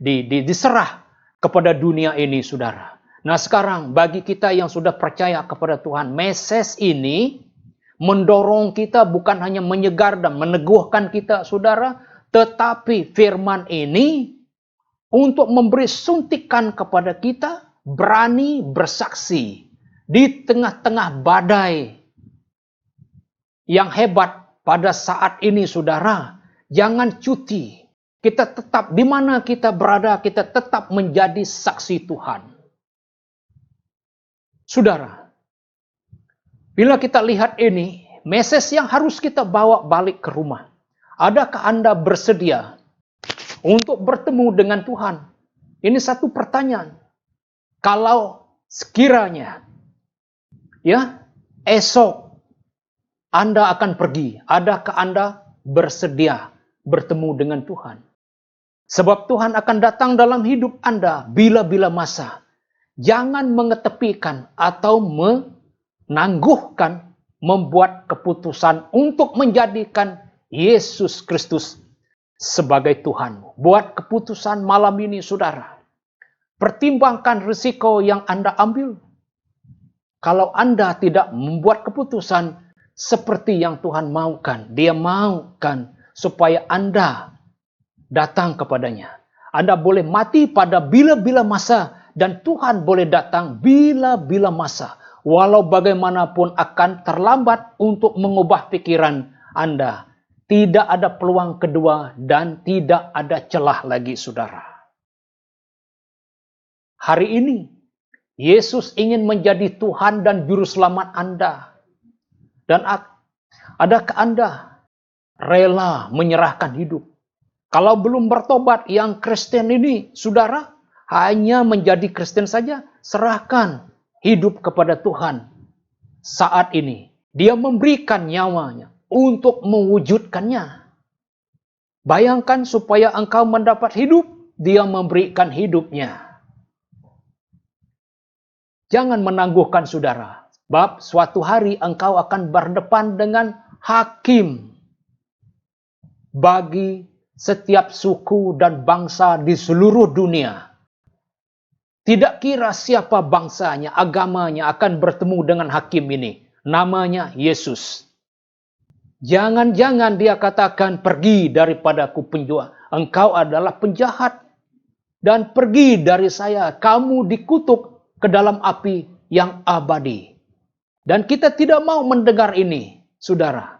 diserah kepada dunia ini, saudara. Nah sekarang bagi kita yang sudah percaya kepada Tuhan, message ini mendorong kita, bukan hanya menyegar dan meneguhkan kita, saudara, tetapi firman ini untuk memberi suntikan kepada kita, berani bersaksi di tengah-tengah badai yang hebat pada saat ini, saudara. Jangan cuti. Kita tetap di mana kita berada, kita tetap menjadi saksi Tuhan. Saudara, bila kita lihat ini, message yang harus kita bawa balik ke rumah. Adakah Anda bersedia untuk bertemu dengan Tuhan? Ini satu pertanyaan. Kalau sekiranya esok Anda akan pergi, adakah Anda bersedia bertemu dengan Tuhan? Sebab Tuhan akan datang dalam hidup Anda bila-bila masa. Jangan mengetepikan atau menangguhkan membuat keputusan untuk menjadikan Yesus Kristus sebagai Tuhanmu. Buat keputusan malam ini, saudara. Pertimbangkan risiko yang Anda ambil. Kalau Anda tidak membuat keputusan seperti yang Tuhan maukan, Dia maukan supaya Anda datang kepadanya. Anda boleh mati pada bila-bila masa dan Tuhan boleh datang bila-bila masa. Walau bagaimanapun akan terlambat untuk mengubah pikiran Anda. Tidak ada peluang kedua dan tidak ada celah lagi, saudara. Hari ini, Yesus ingin menjadi Tuhan dan Juru Selamat Anda. Dan adakah Anda rela menyerahkan hidup? Kalau belum bertobat, yang Kristen ini, saudara, hanya menjadi Kristen saja, serahkan hidup kepada Tuhan. Saat ini, Dia memberikan nyawanya untuk mewujudkannya. Bayangkan supaya engkau mendapat hidup, Dia memberikan hidupnya. Jangan menangguhkan, saudara. Sebab suatu hari engkau akan berdepan dengan hakim bagi setiap suku dan bangsa di seluruh dunia. Tidak kira siapa bangsanya, agamanya akan bertemu dengan hakim ini. Namanya Yesus. Jangan-jangan dia katakan, pergi daripadaku penjual. Engkau adalah penjahat. Dan pergi dari saya, kamu dikutuk ke dalam api yang abadi. Dan kita tidak mau mendengar ini, saudara.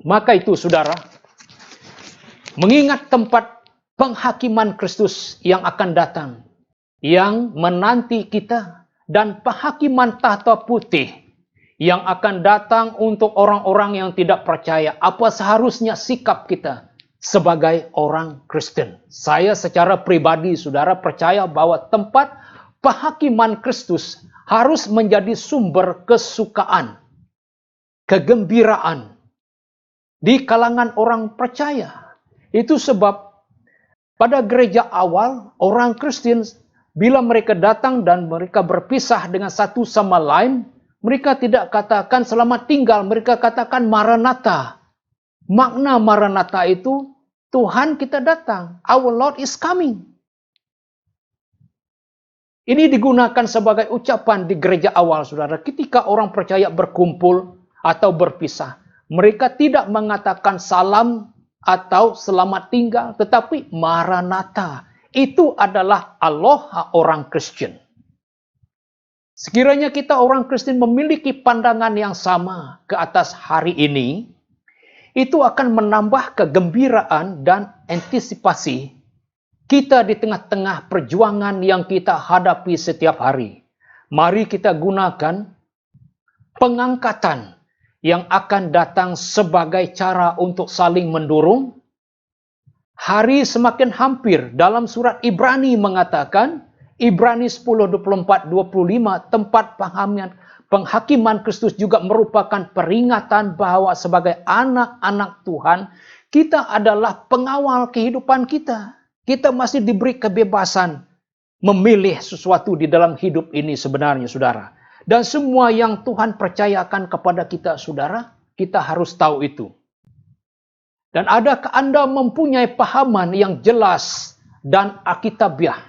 Maka itu, saudara, mengingat tempat penghakiman Kristus yang akan datang, yang menanti kita, dan penghakiman tahta putih yang akan datang untuk orang-orang yang tidak percaya. Apa seharusnya sikap kita sebagai orang Kristen? Saya secara pribadi, saudara, percaya bahwa tempat penghakiman Kristus harus menjadi sumber kesukaan, kegembiraan di kalangan orang percaya. Itu sebab pada gereja awal, orang Kristen bila mereka datang dan mereka berpisah dengan satu sama lain, mereka tidak katakan selamat tinggal, mereka katakan Maranatha. Makna Maranatha itu, Tuhan kita datang, our Lord is coming. Ini digunakan sebagai ucapan di gereja awal, saudara. Ketika orang percaya berkumpul atau berpisah, mereka tidak mengatakan salam atau selamat tinggal, tetapi Maranatha. Itu adalah aloha orang Kristen. Sekiranya kita orang Kristen memiliki pandangan yang sama ke atas hari ini, itu akan menambah kegembiraan dan antisipasi kita di tengah-tengah perjuangan yang kita hadapi setiap hari. Mari kita gunakan pengangkatan yang akan datang sebagai cara untuk saling mendorong. Hari semakin hampir. Dalam surat Ibrani mengatakan, Ibrani 10:24-25, tempat penghakiman Kristus juga merupakan peringatan bahwa sebagai anak-anak Tuhan, kita adalah pengawal kehidupan kita. Kita masih diberi kebebasan memilih sesuatu di dalam hidup ini sebenarnya, saudara. Dan semua yang Tuhan percayakan kepada kita, saudara, kita harus tahu itu. Dan adakah Anda mempunyai pahaman yang jelas dan alkitabiah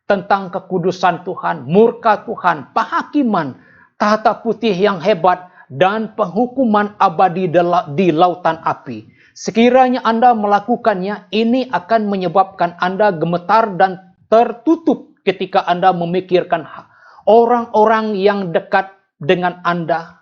tentang kekudusan Tuhan, murka Tuhan, penghakiman, tahta putih yang hebat, dan penghukuman abadi di lautan api? Sekiranya Anda melakukannya, ini akan menyebabkan Anda gemetar dan tertutup ketika Anda memikirkan orang-orang yang dekat dengan Anda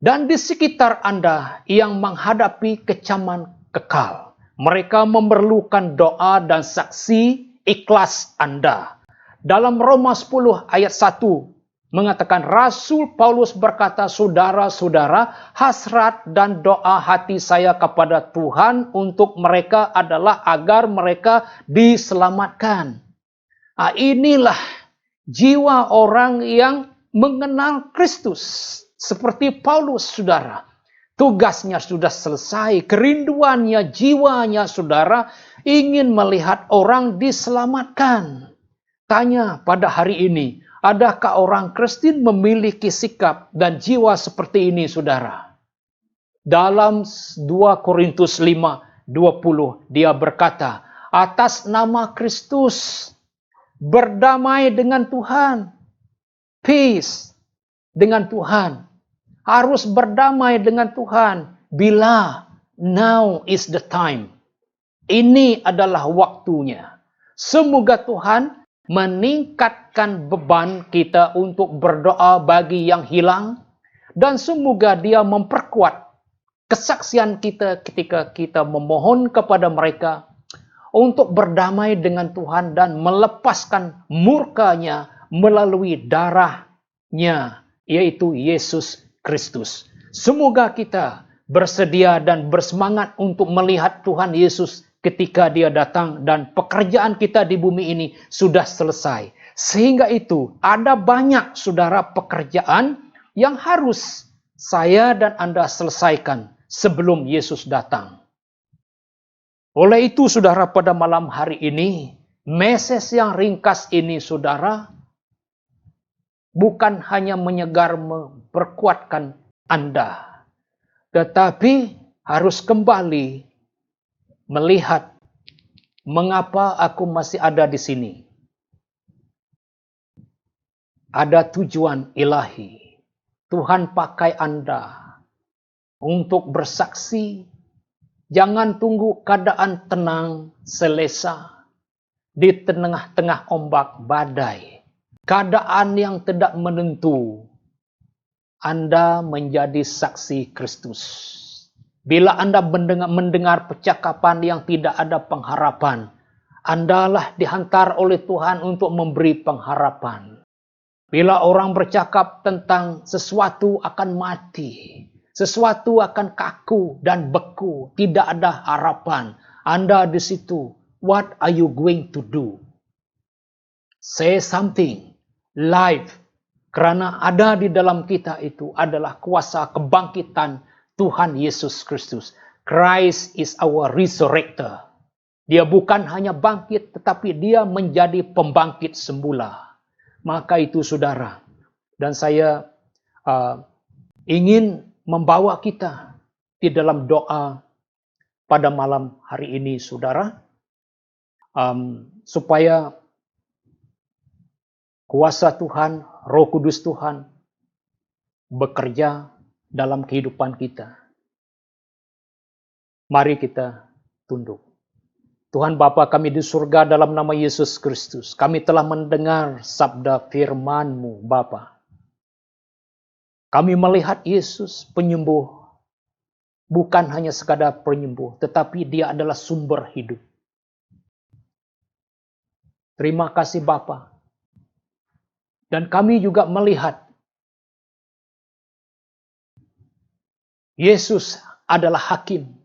dan di sekitar Anda yang menghadapi kecaman kekal. Mereka memerlukan doa dan saksi ikhlas Anda. Dalam Roma 10 ayat 1 mengatakan, Rasul Paulus berkata, saudara-saudara, hasrat dan doa hati saya kepada Tuhan untuk mereka adalah agar mereka diselamatkan. Nah, inilah jiwa orang yang mengenal Kristus. Seperti Paulus, saudara. Tugasnya sudah selesai. Kerinduannya, jiwanya, saudara, ingin melihat orang diselamatkan. Tanya pada hari ini, adakah orang Kristen memiliki sikap dan jiwa seperti ini, saudara? Dalam 2 Korintus 5:20, dia berkata, atas nama Kristus, berdamai dengan Tuhan. Peace dengan Tuhan. Harus berdamai dengan Tuhan. Bila now is the time. Ini adalah waktunya. Semoga Tuhan meningkatkan beban kita untuk berdoa bagi yang hilang. Dan semoga dia memperkuat kesaksian kita ketika kita memohon kepada mereka untuk berdamai dengan Tuhan dan melepaskan murkanya melalui darahnya, yaitu Yesus Kristus. Semoga kita bersedia dan bersemangat untuk melihat Tuhan Yesus ketika dia datang dan pekerjaan kita di bumi ini sudah selesai. Sehingga itu ada banyak, saudara, pekerjaan yang harus saya dan Anda selesaikan sebelum Yesus datang. Oleh itu, saudara, pada malam hari ini, message yang ringkas ini, saudara, bukan hanya menyegar, memperkuatkan Anda, tetapi harus kembali melihat mengapa aku masih ada di sini. ada tujuan ilahi. Tuhan pakai Anda untuk bersaksi. Jangan tunggu keadaan tenang, selesa di tengah-tengah ombak badai. Keadaan yang tidak menentu. Anda menjadi saksi Kristus. Bila Anda mendengar percakapan yang tidak ada pengharapan, Andalah dihantar oleh Tuhan untuk memberi pengharapan. Bila orang bercakap tentang sesuatu akan mati, sesuatu akan kaku dan beku, tidak ada harapan. Anda di situ, what are you going to do? Say something, life. Karena ada di dalam kita itu adalah kuasa kebangkitan Tuhan Yesus Kristus. Christ is our resurrector. Dia bukan hanya bangkit, tetapi dia menjadi pembangkit semula. Maka itu saudara, dan saya ingin membawa kita di dalam doa pada malam hari ini saudara, supaya kuasa Tuhan, Roh Kudus Tuhan bekerja dalam kehidupan kita. Mari kita tunduk. Tuhan Bapa kami di surga, dalam nama Yesus Kristus, kami telah mendengar sabda firman-Mu Bapa. Kami melihat Yesus penyembuh, bukan hanya sekadar penyembuh, tetapi dia adalah sumber hidup. Terima kasih Bapa. Dan kami juga melihat Yesus adalah hakim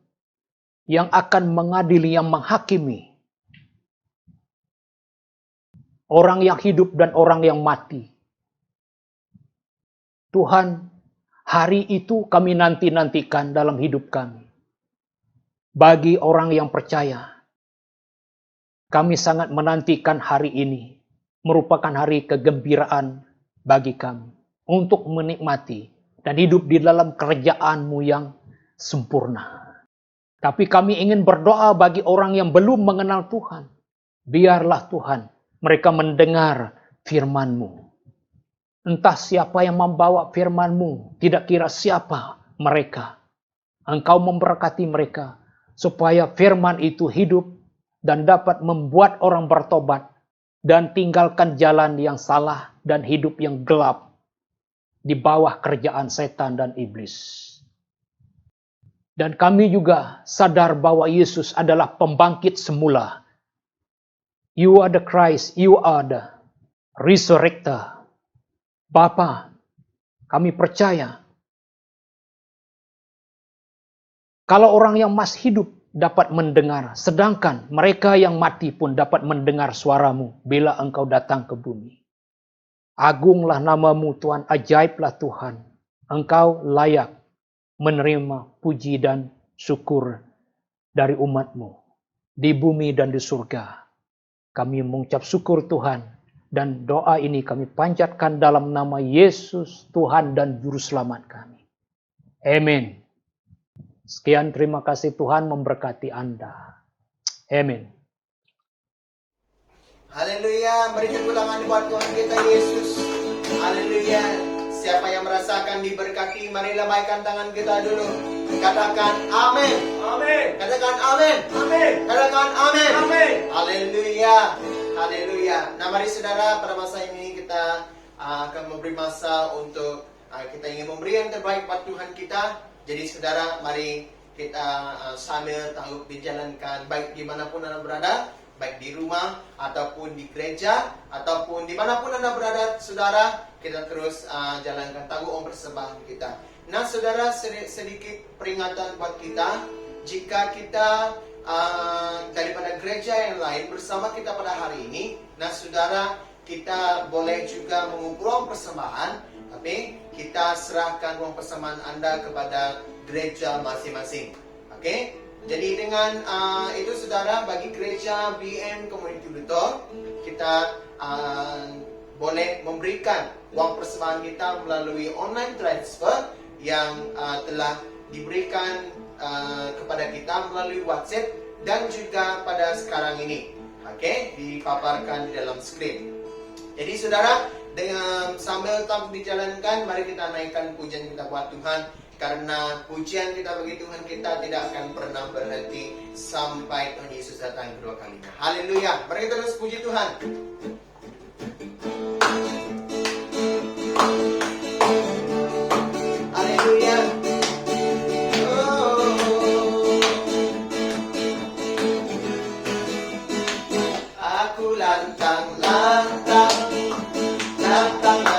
yang akan mengadili, yang menghakimi orang yang hidup dan orang yang mati. Tuhan, hari itu kami nanti-nantikan dalam hidup kami. Bagi orang yang percaya, kami sangat menantikan hari ini. Merupakan hari kegembiraan bagi kami untuk menikmati dan hidup di dalam kerajaan-Mu yang sempurna. Tapi kami ingin berdoa bagi orang yang belum mengenal Tuhan. Biarlah Tuhan, mereka mendengar firman-Mu. Entah siapa yang membawa firman-Mu, tidak kira siapa mereka. Engkau memberkati mereka, supaya firman itu hidup dan dapat membuat orang bertobat dan tinggalkan jalan yang salah dan hidup yang gelap di bawah kerjaan setan dan iblis. Dan kami juga sadar bahwa Yesus adalah pembangkit semula. You are the Christ, you are the resurrector. Bapa, kami percaya kalau orang yang masih hidup dapat mendengar, sedangkan mereka yang mati pun dapat mendengar suara-Mu bila Engkau datang ke bumi. Agunglah nama-Mu Tuhan, ajaiblah Tuhan. Engkau layak menerima puji dan syukur dari umat-Mu di bumi dan di surga. Kami mengucap syukur Tuhan, dan doa ini kami panjatkan dalam nama Yesus Tuhan dan Juru Selamat kami. Amin. Sekian, terima kasih, Tuhan memberkati Anda. Amin. Haleluya, beri tepuk tangan buat Tuhan kita Yesus. Haleluya. Siapa yang merasakan diberkati, mari lambaikan tangan kita dulu. Katakan amin. Amin. Katakan amin. Amin. Katakan amin. Amin. Haleluya. Haleluya. Nah, mari saudara, pada masa ini kita akan memberi masa untuk kita ingin memberi yang terbaik buat Tuhan kita. Jadi saudara, mari kita sambil tahu dijalankan baik dimanapun Anda berada, baik di rumah ataupun di gereja ataupun dimanapun Anda berada, saudara, kita terus jalankan tangguh persembahan kita. Nah saudara, sedikit peringatan buat kita, jika kita daripada gereja yang lain bersama kita pada hari ini, nah saudara, kita boleh juga mengumpul persembahan, tapi kita serahkan uang persembahan Anda kepada gereja masing-masing. Oke? Jadi dengan itu saudara, bagi gereja BM Community Luthor, kita boleh memberikan uang persembahan kita melalui online transfer yang telah diberikan kepada kita melalui WhatsApp dan juga pada sekarang ini. Oke? Dipaparkan di dalam screen. Jadi saudara, dengan sambil tetap dijalankan, mari kita naikkan pujian kita buat Tuhan. Karena pujian kita bagi Tuhan kita tidak akan pernah berhenti sampai Tuhan Yesus datang kedua kalinya. Haleluya. Mari kita terus puji Tuhan. Haleluya. Aku lantang-lantang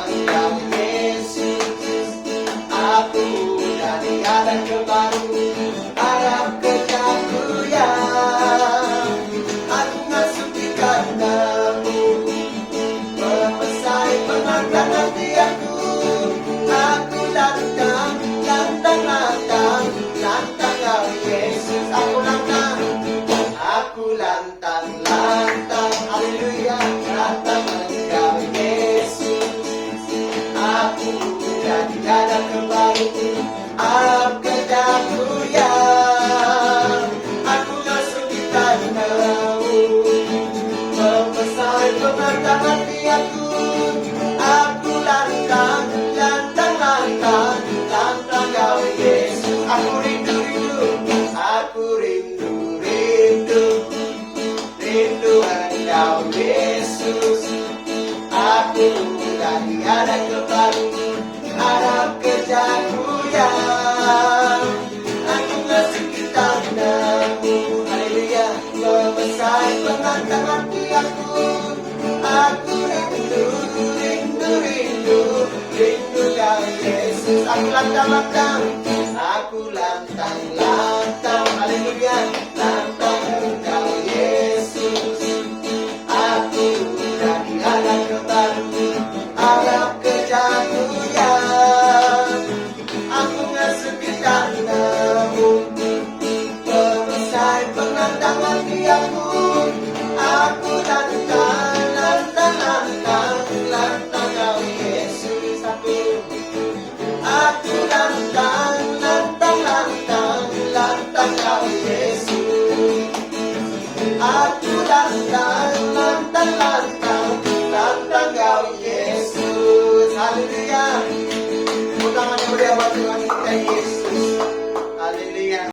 Engkau Yesus. Aku dari ada kebaru harap kerjaku ya. Aku masuki karenamu, memesai penantang hati aku. Aku lantang Engkau Yesus. Aku lantang haleluya, lantang Engkau Yesus. Aku dan tiada kembali, harap kerjaku ya. Aku masuki karenamu, memesai penantang hati aku. Aku lantang Engkau Yesus. Aku rindu Engkau Yesus. Aku dan tiada kembali, harap kerjaku ya. Aku masuki karenamu, haleluya, memesai penantang hati aku. Aku rindu Engkau Yesus. Aku lantang, haleluya, lantang Engkau Yesus. Aku dan tiada kembali, harap kerjaku ya. Aku masuki karenamu, memesai penantang hati aku. Aku lantang Engkau Yesus. Aku lantang Engkau Yesus. Aku lantang Engkau Yesus. Haleluya. Tangan yang mulia buat Tuhan kita Yesus. Haleluya.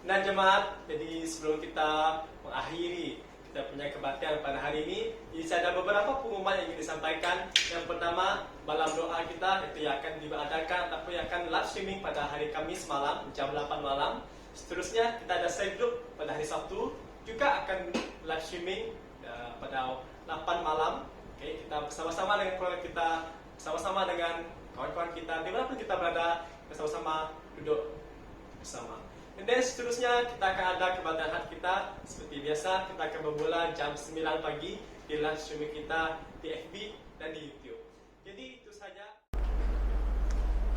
Nah jemaat, jadi sebelum kita mengakhiri kita punya kebaktian pada hari ini, jadi ada beberapa pengumuman yang ingin disampaikan. Yang pertama, malam doa kita itu yang akan diadakan ataupun yang akan live streaming pada hari Kamis malam jam 8 malam. Seterusnya kita ada save group pada hari Sabtu juga akan live streaming pada 8 malam. Oke, kita bersama-sama dengan keluarga kita, bersama-sama dengan kawan-kawan kita, dimanapun kita berada, bersama-sama duduk bersama. Dan seterusnya kita akan ada kebaktian hati kita seperti biasa. Kita akan bermula jam 9 pagi di live streaming kita di FB dan di YouTube. Jadi itu saja.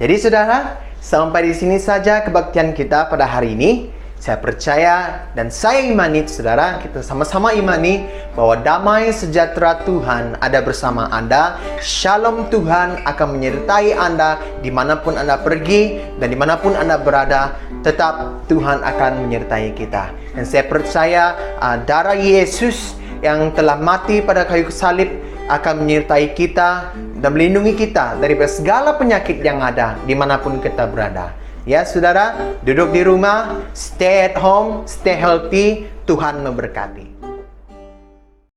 Jadi saudara, sampai di sini saja kebaktian kita pada hari ini. Saya percaya dan saya imani saudara, kita sama-sama imani bahwa damai sejahtera Tuhan ada bersama Anda. Shalom Tuhan akan menyertai Anda dimanapun Anda pergi dan dimanapun Anda berada. Tetap Tuhan akan menyertai kita. Dan saya percaya darah Yesus yang telah mati pada kayu salib akan menyertai kita dan melindungi kita dari segala penyakit yang ada dimanapun kita berada. Ya saudara, duduk di rumah, stay at home, stay healthy, Tuhan memberkati.